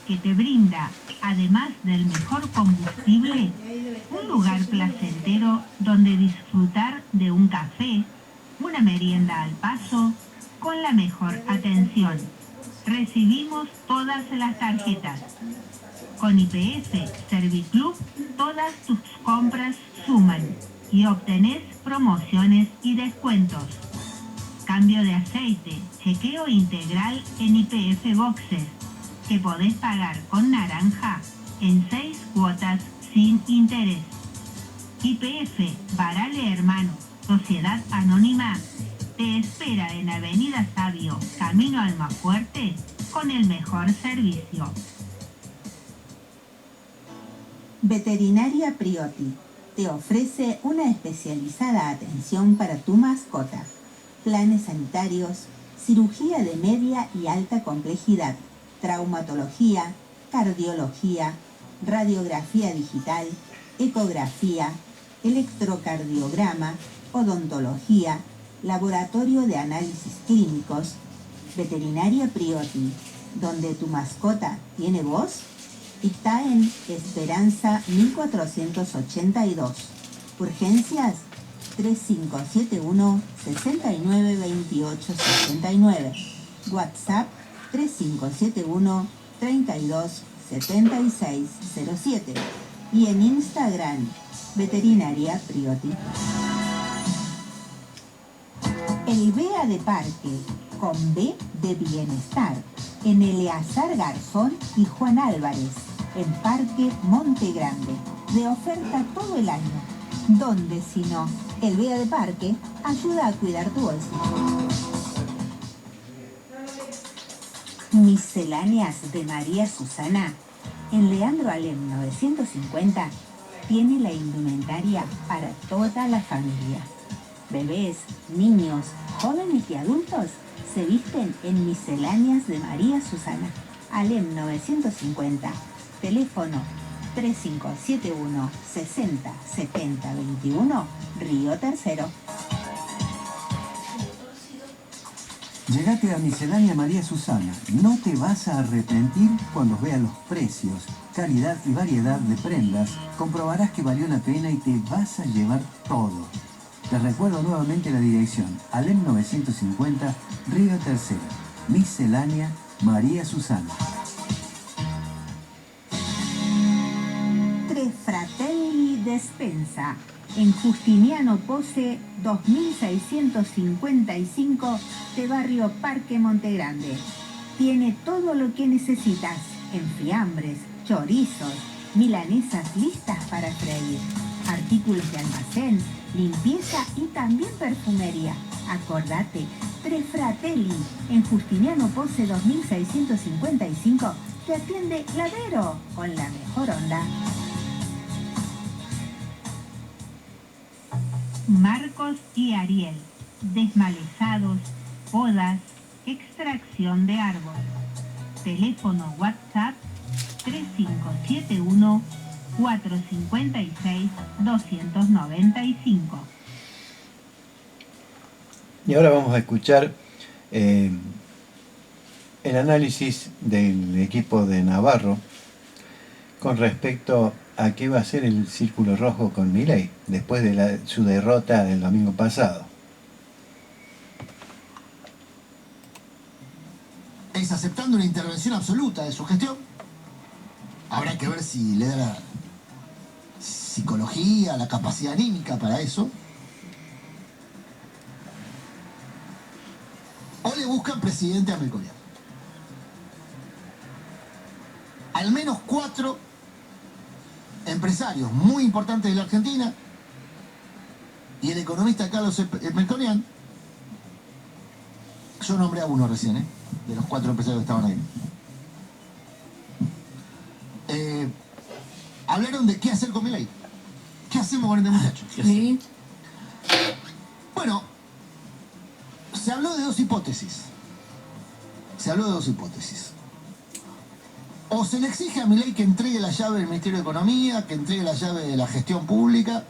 que te brinda, además del mejor combustible, un lugar placentero donde disfrutar de un café, una merienda al paso, con la mejor atención. Recibimos todas las tarjetas. Con YPF Serviclub, todas tus compras suman y obtenés promociones y descuentos. Cambio de aceite, chequeo integral en YPF Boxes, que podés pagar con naranja en 6 cuotas sin interés. YPF Barale Hermanos, Sociedad Anónima, te espera en Avenida Sabio, Camino Almafuerte, con el mejor servicio. Veterinaria Priotti te ofrece una especializada atención para tu mascota. Planes sanitarios, cirugía de media y alta complejidad, traumatología, cardiología, radiografía digital, ecografía, electrocardiograma, odontología, laboratorio de análisis clínicos. Veterinaria Priotti, donde tu mascota tiene voz, está en Esperanza 1482. Urgencias 3571 69 28 69. WhatsApp 3571 32 76 07. Y en Instagram, Veterinaria Priotti. El BEA de Parque, con B de Bienestar, en Eleazar Garzón y Juan Álvarez, en Parque Monte Grande, de oferta todo el año. ¿Dónde si no? El BEA de Parque ayuda a cuidar tu bolsillo. Misceláneas de María Susana, en Leandro Alem 950, tiene la indumentaria para toda la familia. Bebés, niños, jóvenes y adultos se visten en Misceláneas de María Susana. Alem 950. Teléfono 3571 60 70 21, Río Tercero. Llegate a Miscelánea María Susana. No te vas a arrepentir cuando veas los precios, calidad y variedad de prendas. Comprobarás que valió la pena y te vas a llevar todo. Te recuerdo nuevamente la dirección. Alem 950, Río Tercero. Miscelánea María Susana. Tres Fratelli Despensa, en Justiniano Pose 2655 de Barrio Parque Montegrande. Tiene todo lo que necesitas en fiambres, chorizos, milanesas listas para freír, artículos de almacén, limpieza y también perfumería. Acordate, Tres Fratelli, en Justiniano Pose 2655, te atiende Ladero con la mejor onda. Marcos y Ariel, desmalezados, podas, extracción de árbol. Teléfono WhatsApp 3571 456 295. Y ahora vamos a escuchar el análisis del equipo de Navarro con respecto a qué va a hacer el Círculo Rojo con Milei después de su derrota del domingo pasado. Es aceptando una intervención absoluta de su gestión. Habrá que ver si le da la psicología, la capacidad anímica para eso. O le buscan presidente a Melconian. Al menos 4 empresarios muy importantes de la Argentina y el economista Carlos Melconian. Yo nombré a uno recién, de los 4 empresarios que estaban ahí. Hablaron de qué hacer con Milei. ¿Qué hacemos con este muchacho? Sí. Bueno, se habló de dos hipótesis. O se le exige a Milei que entregue la llave del Ministerio de Economía, que entregue la llave de la gestión pública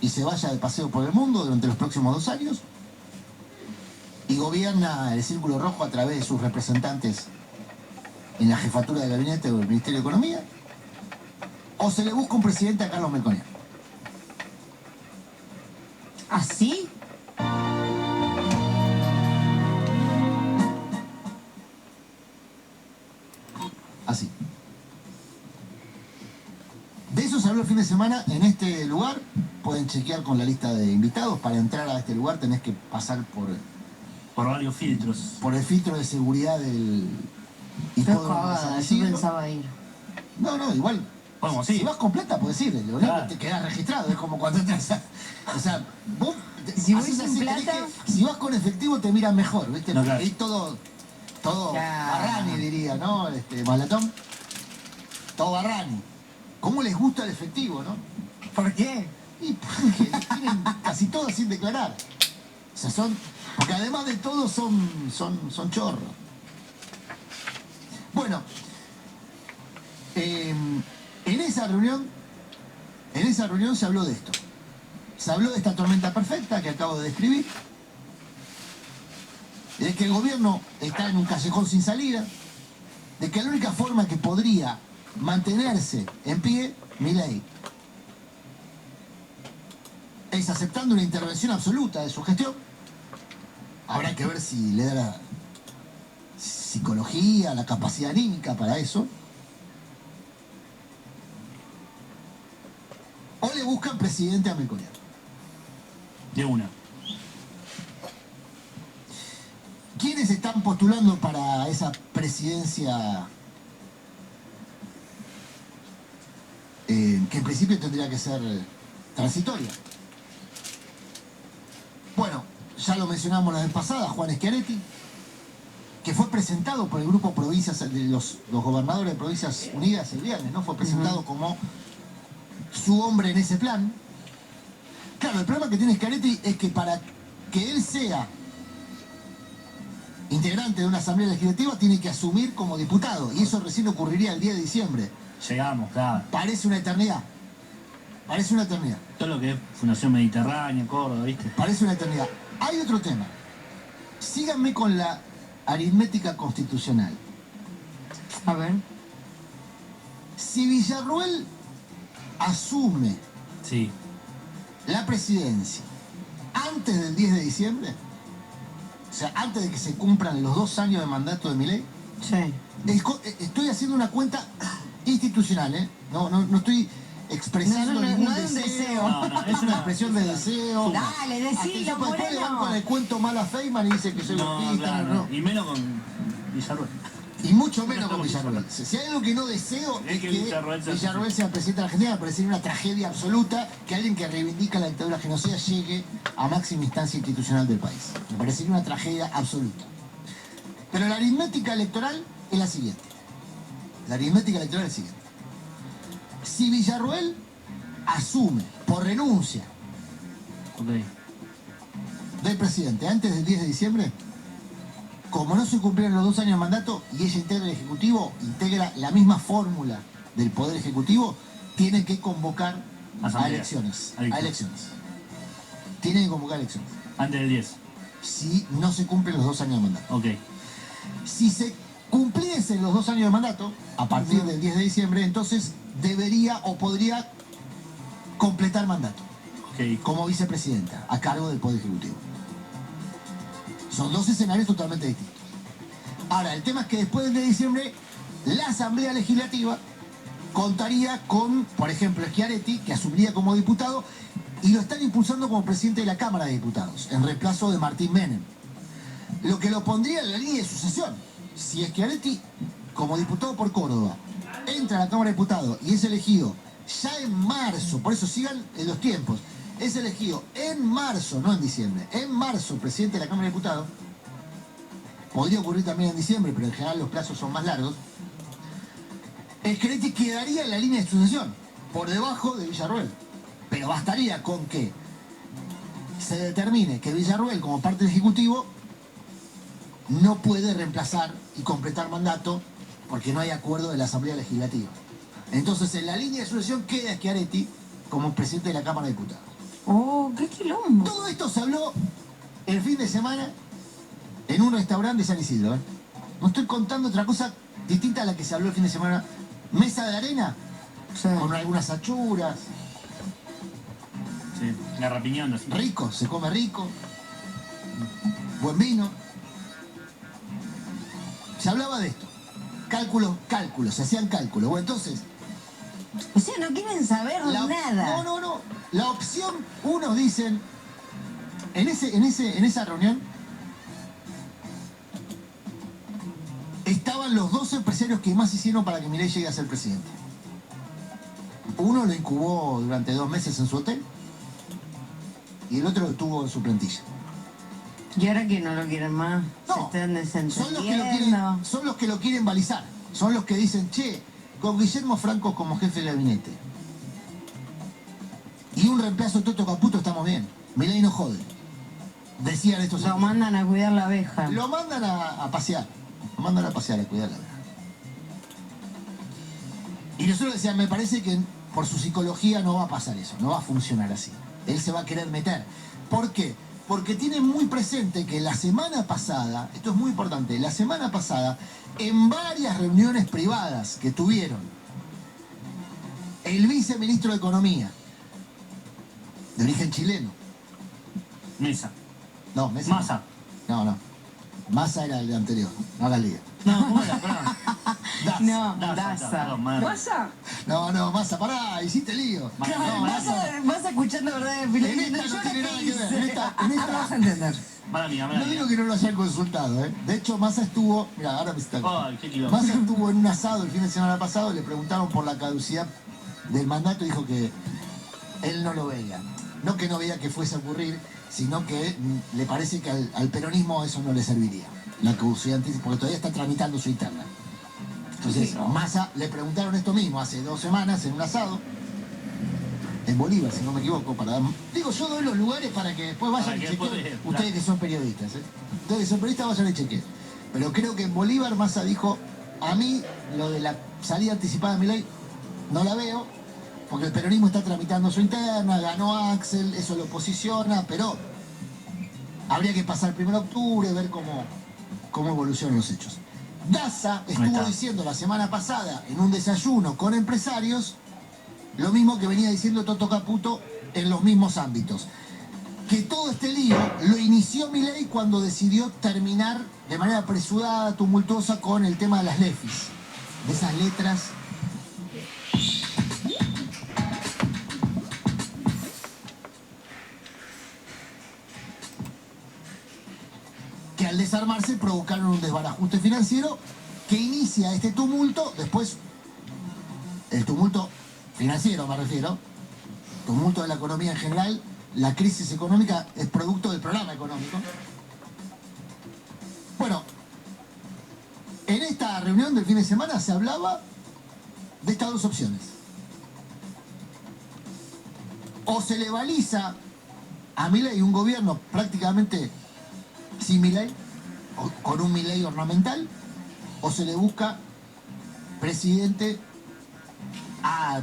y se vaya de paseo por el mundo durante los próximos 2 años y gobierna el Círculo Rojo a través de sus representantes en la jefatura de gabinete o del Ministerio de Economía, o se le busca un presidente a Carlos Melconian. ¿Así? Así. De eso se habló el fin de semana en este lugar. Pueden chequear con la lista de invitados. Para entrar a este lugar tenés que pasar Por varios filtros. por el filtro de seguridad del Qué hipódromo de San cagada, yo Isidro. pensaba ir. No, igual. Vamos, Si sí. vas completa, puedes ir. Lo único Claro. que te queda registrado. Es como cuando entras a... O sea, vos... Si voy haces sin así, tenés plata- si vas con efectivo te miran mejor, ¿viste? No, Porque claro. ahí todo Claro. Barrani diría, ¿no? Malatón. Todo Barrani. ¿Cómo les gusta el efectivo, no? ¿Por qué? Y porque tienen casi todo sin declarar. O sea, porque además de todo son chorros. Bueno, en esa reunión se habló de esto. Se habló de esta tormenta perfecta que acabo de describir. De que el gobierno está en un callejón sin salida. De que la única forma que podría mantenerse en pie, Milei, es aceptando una intervención absoluta de su gestión. Habrá que ver si le da la psicología, la capacidad anímica para eso. O le buscan presidente a Melconian. De una. ¿Quiénes están postulando para esa presidencia que en principio tendría que ser transitoria? Bueno, ya lo mencionamos la vez pasada, Juan Schiaretti, que fue presentado por el grupo Provincias, de los gobernadores de Provincias Unidas el viernes, ¿no? Fue presentado como su hombre en ese plan. Claro, el problema que tiene Schiaretti es que para que él sea integrante de una asamblea legislativa tiene que asumir como diputado, y eso recién ocurriría el 10 de diciembre. Llegamos, claro. Parece una eternidad. Parece una eternidad. Todo lo que es Fundación Mediterránea, Córdoba, ¿viste? Parece una eternidad. Hay otro tema. Síganme con la aritmética constitucional. A ver. Si Villarruel asume Sí. la presidencia antes del 10 de diciembre, o sea, antes de que se cumplan los 2 años de mandato de Milei, Sí. estoy haciendo una cuenta institucional, ¿eh? No estoy expresando No, ningún no es un deseo. No, es una expresión de deseo. Dale, decilo, Atención, porque después le van con Moreno. el cuento mal a Feynman y dice que soy No, golpista, claro. no. Y menos con Villarruel. Y mucho menos con Villarruel. Si hay algo que no deseo Es es que que Villarruel sea presidente de Argentina. Me parecería una tragedia absoluta que alguien que reivindica la dictadura genocida llegue a máxima instancia institucional del país. Me parecería una tragedia absoluta. Pero la aritmética electoral es la siguiente. La aritmética electoral es la siguiente. Si Villarruel asume por renuncia Ok. del presidente antes del 10 de diciembre, como no se cumplieron los 2 años de mandato y ella integra el Ejecutivo, integra la misma fórmula del Poder Ejecutivo, tiene que convocar a Asamblea. elecciones. Ahí A está. elecciones. Tiene que convocar elecciones. Antes del 10. Si no se cumplen los 2 años de mandato. Ok. Si se cumpliesen los 2 años de mandato, a partir del 10 de diciembre, entonces debería o podría completar mandato Ok. como vicepresidenta a cargo del Poder Ejecutivo. Son 2 escenarios totalmente distintos. Ahora, el tema es que después del 10 de diciembre, la Asamblea Legislativa contaría con, por ejemplo, Schiaretti, que asumiría como diputado, y lo están impulsando como presidente de la Cámara de Diputados, en reemplazo de Martín Menem. Lo que lo pondría en la línea de sucesión. Si Schiaretti, como diputado por Córdoba, entra a la Cámara de Diputados y es elegido ya en marzo, por eso sigan en los tiempos, es elegido en marzo, no en diciembre, en marzo presidente de la Cámara de Diputados, podría ocurrir también en diciembre, pero en general los plazos son más largos, Schiaretti quedaría en la línea de sucesión, por debajo de Villarruel. Pero bastaría con que se determine que Villarruel, como parte del Ejecutivo, no puede reemplazar y completar mandato porque no hay acuerdo de la Asamblea Legislativa. Entonces, en la línea de sucesión queda Schiaretti como presidente de la Cámara de Diputados. Oh, qué quilombo. Todo esto se habló el fin de semana en un restaurante de San Isidro. No estoy contando otra cosa distinta a la que se habló el fin de semana. Mesa de arena, Sí. con algunas achuras, Sí, garrapiñando así. rico, se come rico, buen vino. Se hablaba de esto. Cálculos, se hacían cálculos. Bueno, entonces, O sea, no quieren saber nada. no. La opción, unos dicen, en esa reunión estaban los dos empresarios que más hicieron para que Milei llegue a ser presidente. Uno lo incubó durante 2 meses en su hotel y el otro lo tuvo en su plantilla. Y ahora que no lo quieren más, se No, están son desentendiendo. los que lo quieren balizar. Son los que dicen, che, con Guillermo Franco como jefe del gabinete y un reemplazo de Toto Caputo estamos bien. Milei no jode. Decían estos. Lo mandan a cuidar la abeja. Lo mandan a pasear. Lo mandan a pasear, a cuidar la abeja. Y nosotros decían, me parece que por su psicología no va a pasar eso, no va a funcionar así. Él se va a querer meter. ¿Por qué? Porque tiene muy presente que la semana pasada, esto es muy importante, la semana pasada, en varias reuniones privadas que tuvieron el viceministro de Economía, de origen chileno, Mesa. no, Mesa. Massa. No. Massa era el de anterior, no hagas lío. No, ¿cómo era? Perdón. No, Daza, Daza. perdón, madre. ¿Pasa? No, Massa, pará, hiciste lío. No, Vas escuchando verdad de En Filipino. esta no Yo tiene lo nada que que ver. hice. Vas a entender. Mala mía, No mala mía. digo que no lo hayan consultado, ¿eh? De hecho, Massa estuvo. Mira, ahora me está. Ay, qué quilombo. Massa estuvo en un asado el fin de semana pasado, le preguntaron por la caducidad del mandato y dijo que él no lo veía. No que no veía que fuese a ocurrir, sino que le parece que al peronismo eso no le serviría. La caducidad anticipada, porque todavía está tramitando su interna. Entonces, Massa le preguntaron esto mismo hace 2 semanas en un asado. En Bolívar, si no me equivoco, digo, yo doy los lugares para que después vayan Para y que chequeen. después, Ustedes claro. que son periodistas, ¿eh? Ustedes que son periodistas vayan y chequeen. Pero creo que en Bolívar Massa dijo, a mí lo de la salida anticipada de Milei no la veo, porque el peronismo está tramitando su interna, ganó Axel, eso lo posiciona, pero habría que pasar el 1 de octubre, ver cómo evolucionan los hechos. Daza Ahí estuvo está. diciendo la semana pasada en un desayuno con empresarios lo mismo que venía diciendo Toto Caputo en los mismos ámbitos. Que todo este lío lo inició Milei cuando decidió terminar de manera apresurada, tumultuosa, con el tema de las LEFIs. De esas letras. Que al desarmarse provocaron un desbarajuste financiero que inicia este tumulto, después el tumulto financiero me refiero, tumulto de la economía en general, la crisis económica es producto del programa económico. Bueno, en esta reunión del fin de semana se hablaba de estas dos opciones. O se le baliza a Milei un gobierno prácticamente sin Milei, o con un Milei ornamental, o se le busca presidente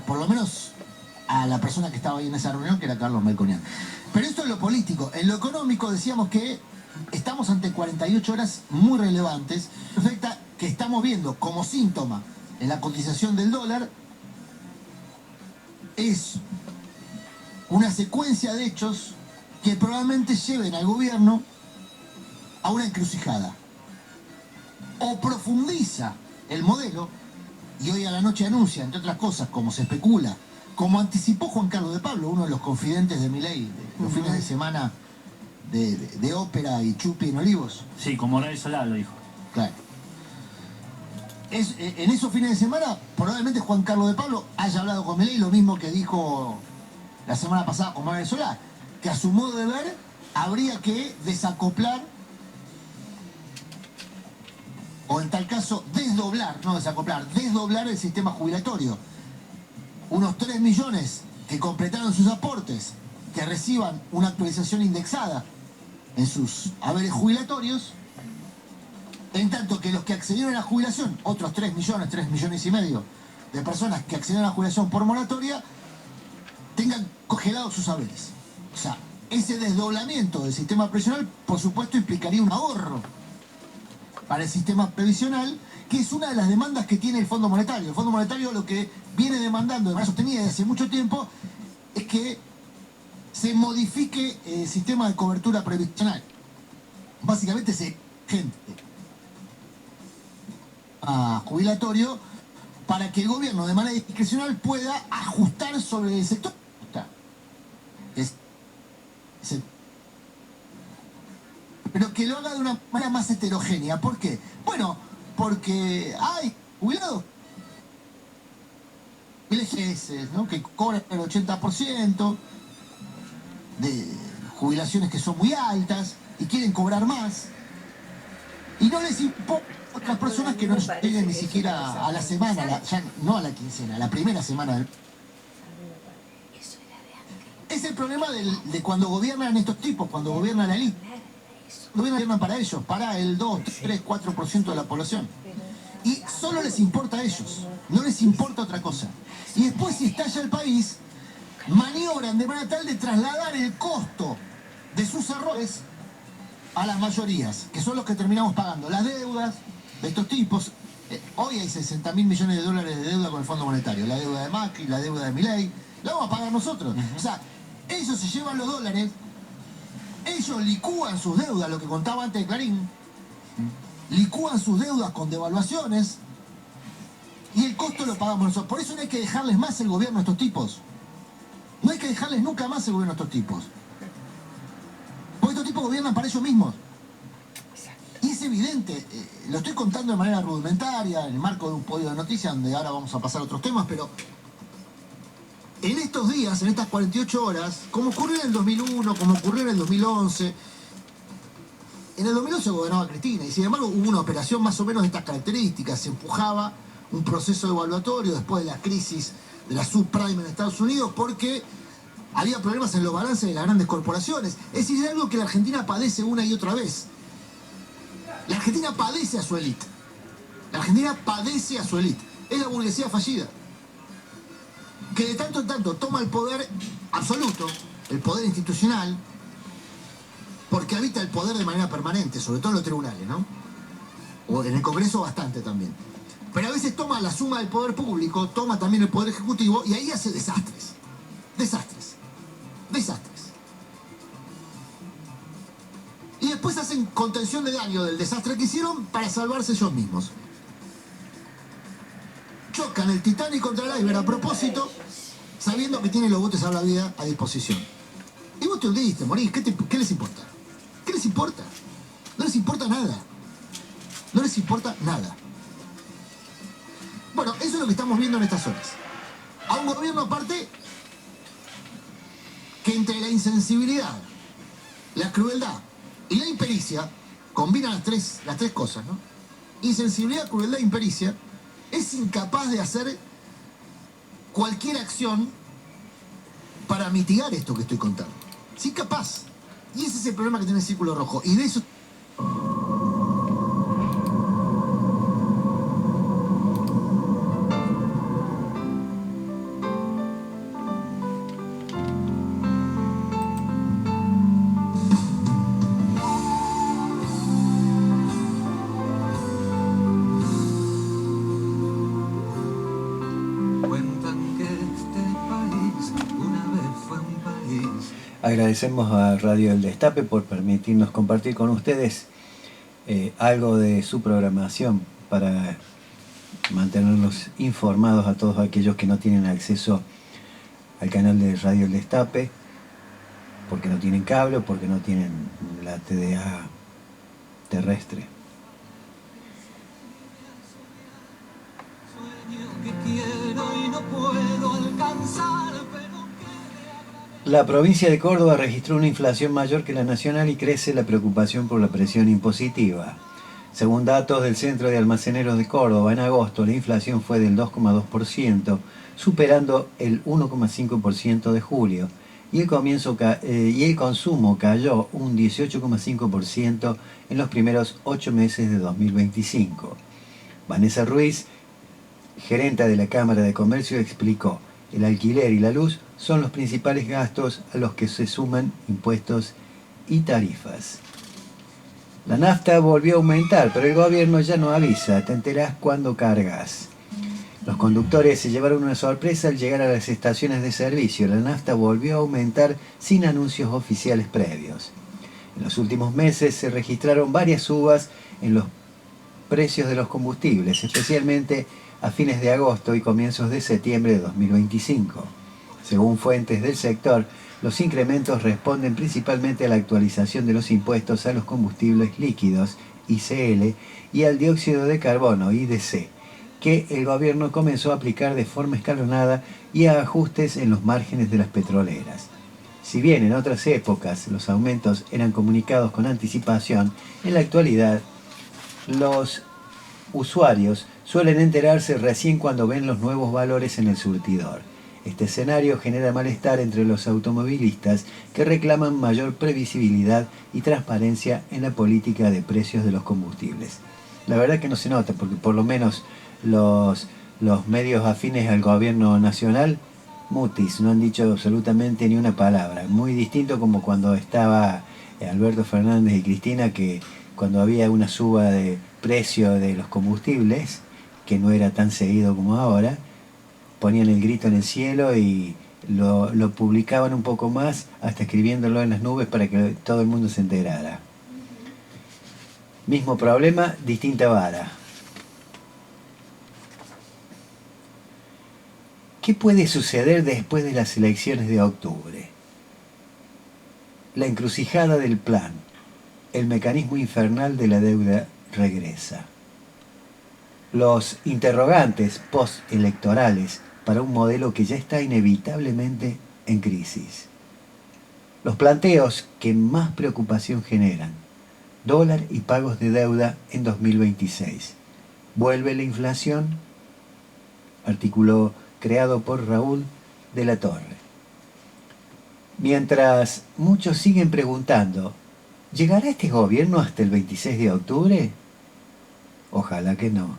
por lo menos a la persona que estaba ahí en esa reunión, que era Carlos Melconian. Pero esto es lo político. En lo económico decíamos que estamos ante 48 horas muy relevantes, perfecta, que estamos viendo como síntoma en la cotización del dólar, es una secuencia de hechos que probablemente lleven al gobierno a una encrucijada. O profundiza el modelo, y hoy a la noche anuncia, entre otras cosas, como se especula, como anticipó Juan Carlos de Pablo, uno de los confidentes de Milei, de los fines de semana de ópera y chupi en Olivos. Sí, como Horario Solá lo dijo. Claro. En esos fines de semana, probablemente Juan Carlos de Pablo haya hablado con Milei, lo mismo que dijo la semana pasada con Horario Solá, que a su modo de ver habría que desacoplar, o en tal caso desdoblar, no desacoplar, desdoblar el sistema jubilatorio. Unos 3 millones que completaron sus aportes, que reciban una actualización indexada en sus haberes jubilatorios, en tanto que los que accedieron a la jubilación, otros 3 millones y medio de personas que accedieron a la jubilación por moratoria, tengan congelados sus haberes. O sea, ese desdoblamiento del sistema previsional, por supuesto, implicaría un ahorro para el sistema previsional que es una de las demandas que tiene el Fondo Monetario. El Fondo Monetario lo que viene demandando de manera sostenida desde hace mucho tiempo es que se modifique el sistema de cobertura previsional. Básicamente se gente jubilatorio para que el gobierno de manera discrecional pueda ajustar sobre el sector. Pero que lo haga de una manera más heterogénea. ¿Por qué? Bueno, porque hay jubilados vilejeses, ¿no?, que cobran el 80% de jubilaciones que son muy altas y quieren cobrar más. Y no les importa a otras personas que no lleguen ni siquiera a la semana, ya no a la quincena, a la primera semana del... Es el problema de cuando gobiernan estos tipos, cuando gobierna la élite. Gobiernan para ellos, para el 2, 3, 4% de la población. Y solo les importa a ellos, no les importa otra cosa. Y después, si estalla el país, maniobran de manera tal de trasladar el costo de sus errores a las mayorías, que son los que terminamos pagando las deudas de estos tipos. Hoy hay 60.000 millones de dólares de deuda con el Fondo Monetario, la deuda de Macri, la deuda de Milei, la vamos a pagar nosotros. O sea, ellos se llevan los dólares, ellos licúan sus deudas, lo que contaba antes de Clarín, licúan sus deudas con devaluaciones y el costo lo pagamos nosotros. Por eso no hay que dejarles más el gobierno a estos tipos. No hay que dejarles nunca más el gobierno a estos tipos. Porque estos tipos gobiernan para ellos mismos. Y es evidente, lo estoy contando de manera rudimentaria, en el marco de un podio de noticias, donde ahora vamos a pasar a otros temas, pero en estos días, en estas 48 horas, como ocurrió en el 2001, como ocurrió en el 2011, en el 2011 gobernaba Cristina, y sin embargo hubo una operación más o menos de estas características, se empujaba un proceso evaluatorio después de la crisis de la subprime en Estados Unidos, porque había problemas en los balances de las grandes corporaciones. Es decir, es algo que la Argentina padece una y otra vez. La Argentina padece a su élite. La Argentina padece a su élite. Es la burguesía fallida, que de tanto en tanto toma el poder absoluto, el poder institucional, porque habita el poder de manera permanente, sobre todo en los tribunales, ¿no? O en el Congreso bastante también. Pero a veces toma la suma del poder público, toma también el poder ejecutivo y ahí hace desastres. Desastres. Desastres. Y después hacen contención de daño del desastre que hicieron para salvarse ellos mismos. Chocan el Titanic contra el iceberg a propósito, sabiendo que tienen los botes a la vida a disposición. Y vos te hundiste, morís. ¿Qué les importa? ¿Qué les importa? No les importa nada. No les importa nada. Bueno, eso es lo que estamos viendo en estas horas. A un gobierno aparte que entre la insensibilidad, la crueldad y la impericia, combina las tres cosas, ¿no? Insensibilidad, crueldad e impericia, es incapaz de hacer cualquier acción para mitigar esto que estoy contando. Es incapaz. Y ese es el problema que tiene el Círculo Rojo. Y de eso... Agradecemos a Radio El Destape por permitirnos compartir con ustedes algo de su programación para mantenerlos informados a todos aquellos que no tienen acceso al canal de Radio El Destape, porque no tienen cable o porque no tienen la TDA terrestre. La provincia de Córdoba registró una inflación mayor que la nacional y crece la preocupación por la presión impositiva. Según datos del Centro de Almaceneros de Córdoba, en agosto la inflación fue del 2,2%, superando el 1,5% de julio, y el consumo cayó un 18,5% en los primeros 8 meses de 2025. Vanessa Ruiz, gerenta de la Cámara de Comercio, explicó: el alquiler y la luz son los principales gastos a los que se suman impuestos y tarifas. La nafta volvió a aumentar, pero el gobierno ya no avisa, te enterás cuando cargas. Los conductores se llevaron una sorpresa al llegar a las estaciones de servicio. La nafta volvió a aumentar sin anuncios oficiales previos. En los últimos meses se registraron varias subas en los precios de los combustibles, especialmente a fines de agosto y comienzos de septiembre de 2025. Según fuentes del sector, los incrementos responden principalmente a la actualización de los impuestos a los combustibles líquidos, ICL, y al dióxido de carbono, IDC, que el gobierno comenzó a aplicar de forma escalonada y a ajustes en los márgenes de las petroleras. Si bien en otras épocas los aumentos eran comunicados con anticipación, en la actualidad los usuarios suelen enterarse recién cuando ven los nuevos valores en el surtidor. Este escenario genera malestar entre los automovilistas que reclaman mayor previsibilidad y transparencia en la política de precios de los combustibles. La verdad que no se nota, porque por lo menos los medios afines al gobierno nacional, mutis, no han dicho absolutamente ni una palabra. Muy distinto como cuando estaba Alberto Fernández y Cristina, que cuando había una suba de precio de los combustibles, que no era tan seguido como ahora, ponían el grito en el cielo y lo publicaban un poco más, hasta escribiéndolo en las nubes para que todo el mundo se enterara. Mismo problema, distinta vara. ¿Qué puede suceder después de las elecciones de octubre? La encrucijada del plan, el mecanismo infernal de la deuda regresa. Los interrogantes postelectorales para un modelo que ya está inevitablemente en crisis. Los planteos que más preocupación generan: dólar y pagos de deuda en 2026. ¿Vuelve la inflación? Artículo creado por Raúl de la Torre. Mientras muchos siguen preguntando, ¿llegará este gobierno hasta el 26 de octubre? Ojalá que no.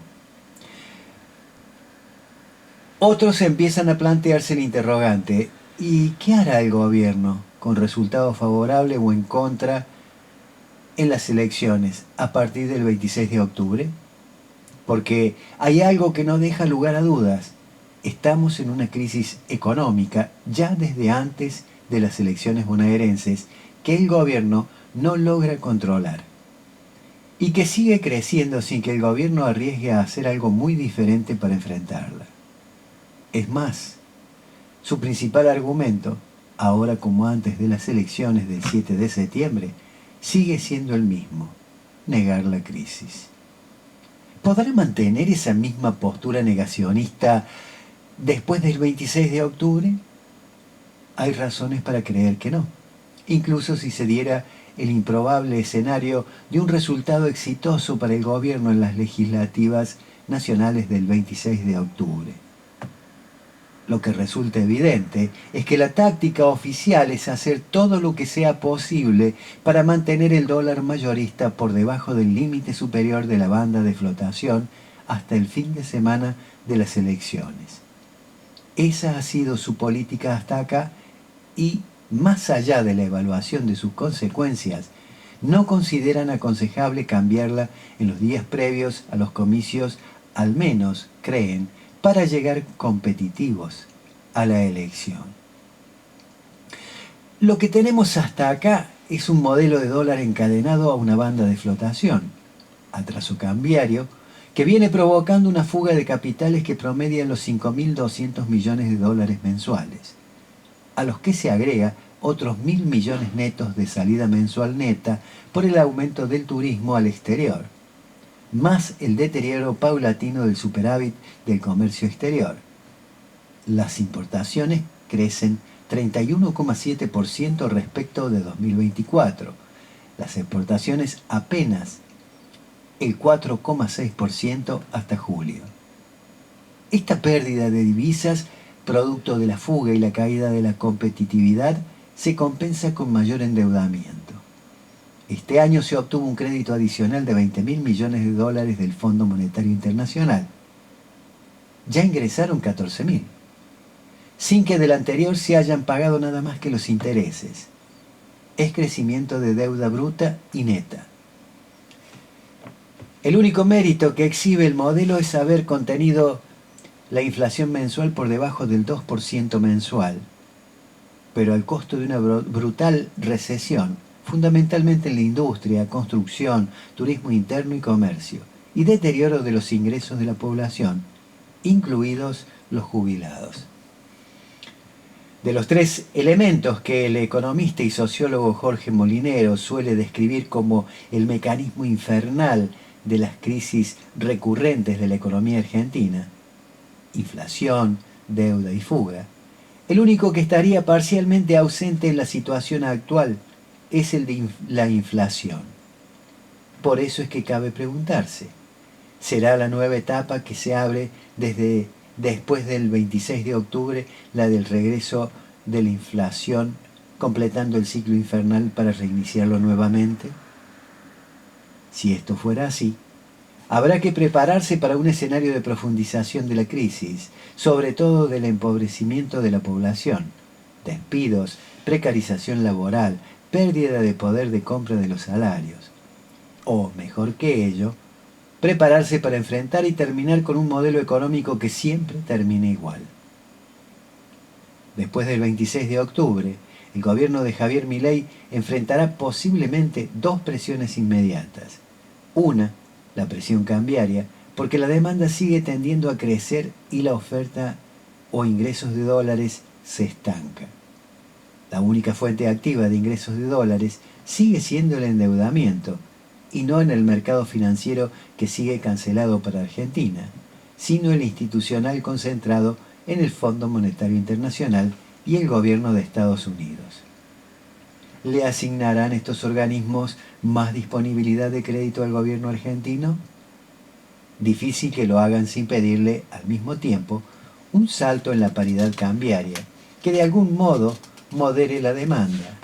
Otros empiezan a plantearse el interrogante: ¿y qué hará el gobierno con resultado favorable o en contra en las elecciones a partir del 26 de octubre? Porque hay algo que no deja lugar a dudas. Estamos en una crisis económica ya desde antes de las elecciones bonaerenses que el gobierno no logra controlar y que sigue creciendo sin que el gobierno arriesgue a hacer algo muy diferente para enfrentarla. Es más, su principal argumento, ahora como antes de las elecciones del 7 de septiembre, sigue siendo el mismo: negar la crisis. ¿Podrá mantener esa misma postura negacionista después del 26 de octubre? Hay razones para creer que no, incluso si se diera el improbable escenario de un resultado exitoso para el gobierno en las legislativas nacionales del 26 de octubre. Lo que resulta evidente es que la táctica oficial es hacer todo lo que sea posible para mantener el dólar mayorista por debajo del límite superior de la banda de flotación hasta el fin de semana de las elecciones. Esa ha sido su política hasta acá y, más allá de la evaluación de sus consecuencias, no consideran aconsejable cambiarla en los días previos a los comicios, al menos, creen, para llegar competitivos a la elección. Lo que tenemos hasta acá es un modelo de dólar encadenado a una banda de flotación, atraso cambiario, que viene provocando una fuga de capitales que promedian los 5.200 millones de dólares mensuales, a los que se agrega otros 1.000 millones netos de salida mensual neta por el aumento del turismo al exterior, más el deterioro paulatino del superávit del comercio exterior. Las importaciones crecen 31,7% respecto de 2024. Las exportaciones apenas el 4,6% hasta julio. Esta pérdida de divisas, producto de la fuga y la caída de la competitividad, se compensa con mayor endeudamiento. Este año se obtuvo un crédito adicional de 20.000 millones de dólares del Fondo Monetario Internacional. Ya ingresaron 14.000, sin que del anterior se hayan pagado nada más que los intereses. Es crecimiento de deuda bruta y neta. El único mérito que exhibe el modelo es haber contenido la inflación mensual por debajo del 2% mensual, pero al costo de una brutal recesión, fundamentalmente en la industria, construcción, turismo interno y comercio, y deterioro de los ingresos de la población, incluidos los jubilados. De los tres elementos que el economista y sociólogo Jorge Molinero suele describir como el mecanismo infernal de las crisis recurrentes de la economía argentina, inflación, deuda y fuga, el único que estaría parcialmente ausente en la situación actual es el de la inflación. Por eso es que cabe preguntarse, ¿será la nueva etapa que se abre desde después del 26 de octubre la del regreso de la inflación, completando el ciclo infernal para reiniciarlo nuevamente? Si esto fuera así, habrá que prepararse para un escenario de profundización de la crisis, sobre todo del empobrecimiento de la población, despidos, precarización laboral, pérdida de poder de compra de los salarios. O, mejor que ello, prepararse para enfrentar y terminar con un modelo económico que siempre termine igual. Después del 26 de octubre, el gobierno de Javier Milei enfrentará posiblemente dos presiones inmediatas. Una, la presión cambiaria, porque la demanda sigue tendiendo a crecer y la oferta o ingresos de dólares se estanca. La única fuente activa de ingresos de dólares sigue siendo el endeudamiento, y no en el mercado financiero que sigue cancelado para Argentina, sino el institucional concentrado en el Fondo Monetario Internacional y el gobierno de Estados Unidos. ¿Le asignarán estos organismos más disponibilidad de crédito al gobierno argentino? Difícil que lo hagan sin pedirle, al mismo tiempo, un salto en la paridad cambiaria, que de algún modo modere la demanda,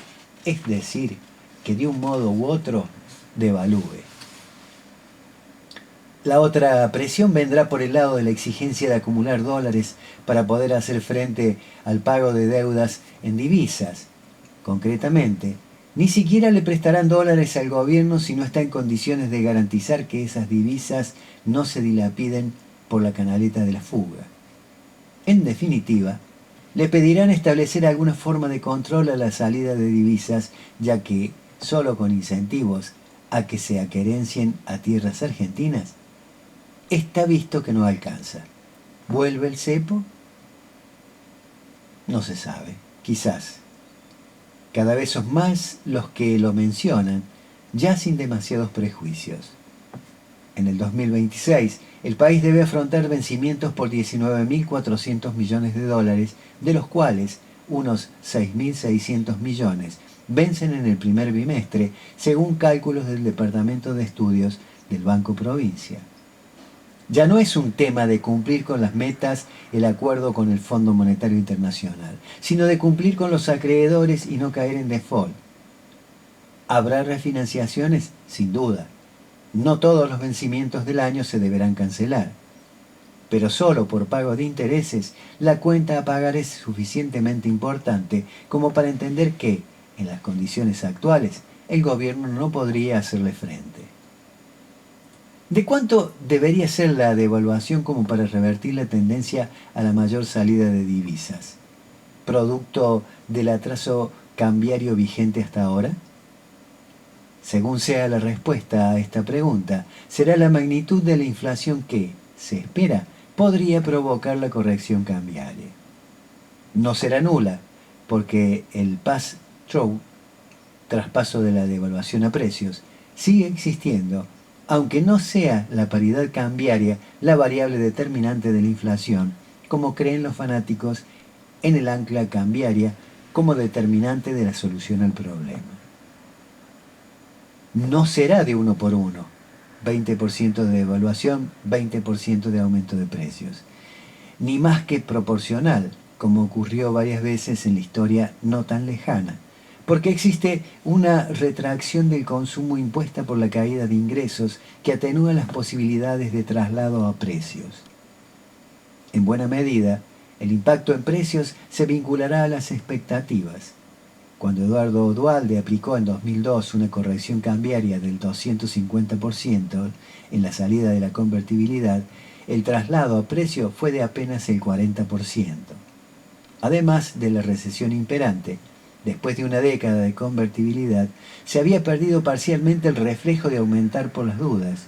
es decir, que de un modo u otro devalúe. La otra presión vendrá por el lado de la exigencia de acumular dólares para poder hacer frente al pago de deudas en divisas. Concretamente, ni siquiera le prestarán dólares al gobierno si no está en condiciones de garantizar que esas divisas no se dilapiden por la canaleta de la fuga. En definitiva, le pedirán establecer alguna forma de control a la salida de divisas, ya que, solo con incentivos a que se aquerencien a tierras argentinas, está visto que no alcanza. ¿Vuelve el cepo? No se sabe, quizás. Cada vez son más los que lo mencionan, ya sin demasiados prejuicios. En el 2026, el país debe afrontar vencimientos por 19.400 millones de dólares, de los cuales unos 6.600 millones vencen en el primer bimestre, según cálculos del Departamento de Estudios del Banco Provincia. Ya no es un tema de cumplir con las metas el acuerdo con el Fondo Monetario Internacional, sino de cumplir con los acreedores y no caer en default. ¿Habrá refinanciaciones? Sin duda. No todos los vencimientos del año se deberán cancelar, pero solo por pago de intereses la cuenta a pagar es suficientemente importante como para entender que, en las condiciones actuales, el gobierno no podría hacerle frente. ¿De cuánto debería ser la devaluación como para revertir la tendencia a la mayor salida de divisas, producto del atraso cambiario vigente hasta ahora? Según sea la respuesta a esta pregunta, será la magnitud de la inflación que, se espera, podría provocar la corrección cambiaria. No será nula, porque el pass-through, traspaso de la devaluación a precios, sigue existiendo, aunque no sea la paridad cambiaria la variable determinante de la inflación, como creen los fanáticos en el ancla cambiaria como determinante de la solución al problema. No será de uno por uno, 20% de devaluación, 20% de aumento de precios, ni más que proporcional, como ocurrió varias veces en la historia no tan lejana, porque existe una retracción del consumo impuesta por la caída de ingresos que atenúa las posibilidades de traslado a precios. En buena medida, el impacto en precios se vinculará a las expectativas. Cuando Eduardo Duhalde aplicó en 2002 una corrección cambiaria del 250% en la salida de la convertibilidad, el traslado a precio fue de apenas el 40%. Además de la recesión imperante, después de una década de convertibilidad, se había perdido parcialmente el reflejo de aumentar por las dudas.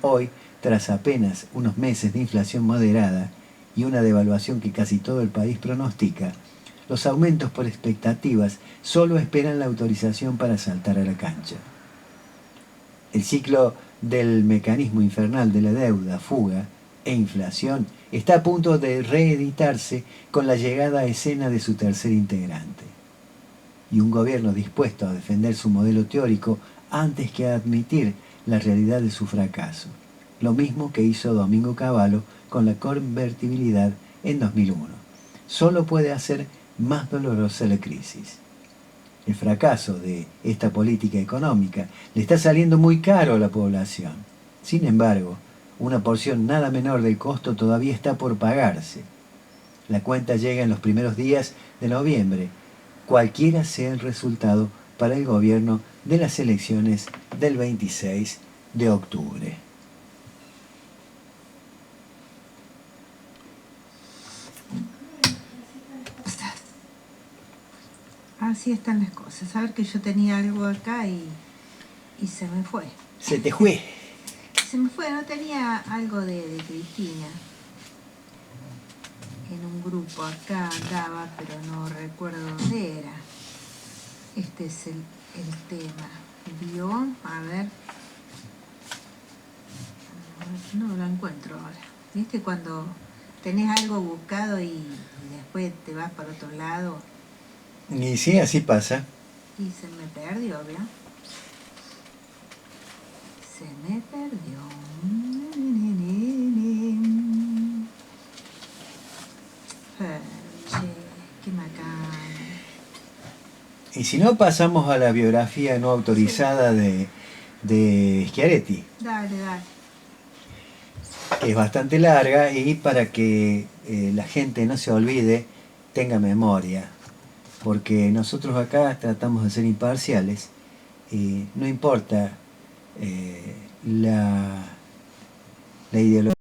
Hoy, tras apenas unos meses de inflación moderada y una devaluación que casi todo el país pronostica, los aumentos por expectativas solo esperan la autorización para saltar a la cancha. El ciclo del mecanismo infernal de la deuda, fuga e inflación está a punto de reeditarse con la llegada a escena de su tercer integrante. Y un gobierno dispuesto a defender su modelo teórico antes que a admitir la realidad de su fracaso. Lo mismo que hizo Domingo Cavallo con la convertibilidad en 2001. Solo puede hacer más dolorosa la crisis. El fracaso de esta política económica le está saliendo muy caro a la población. Sin embargo, una porción nada menor del costo todavía está por pagarse. La cuenta llega en los primeros días de noviembre, cualquiera sea el resultado para el gobierno de las elecciones del 26 de octubre. Así están las cosas. A ver que yo tenía algo acá y se me fue. Se te fue. Se me fue, no tenía algo de Cristina. En un grupo acá andaba, pero no recuerdo dónde era. Este es el tema. ¿Vio? A ver. No lo encuentro ahora. ¿Viste cuando tenés algo buscado y después te vas para otro lado? Y sí, así pasa. Y se me perdió, ¿vio? Se me perdió. Che, qué macana. Y si no, pasamos a la biografía no autorizada de Schiaretti, Dale. que es bastante larga y para que la gente no se olvide, tenga memoria. Porque nosotros acá tratamos de ser imparciales y no importa la ideología.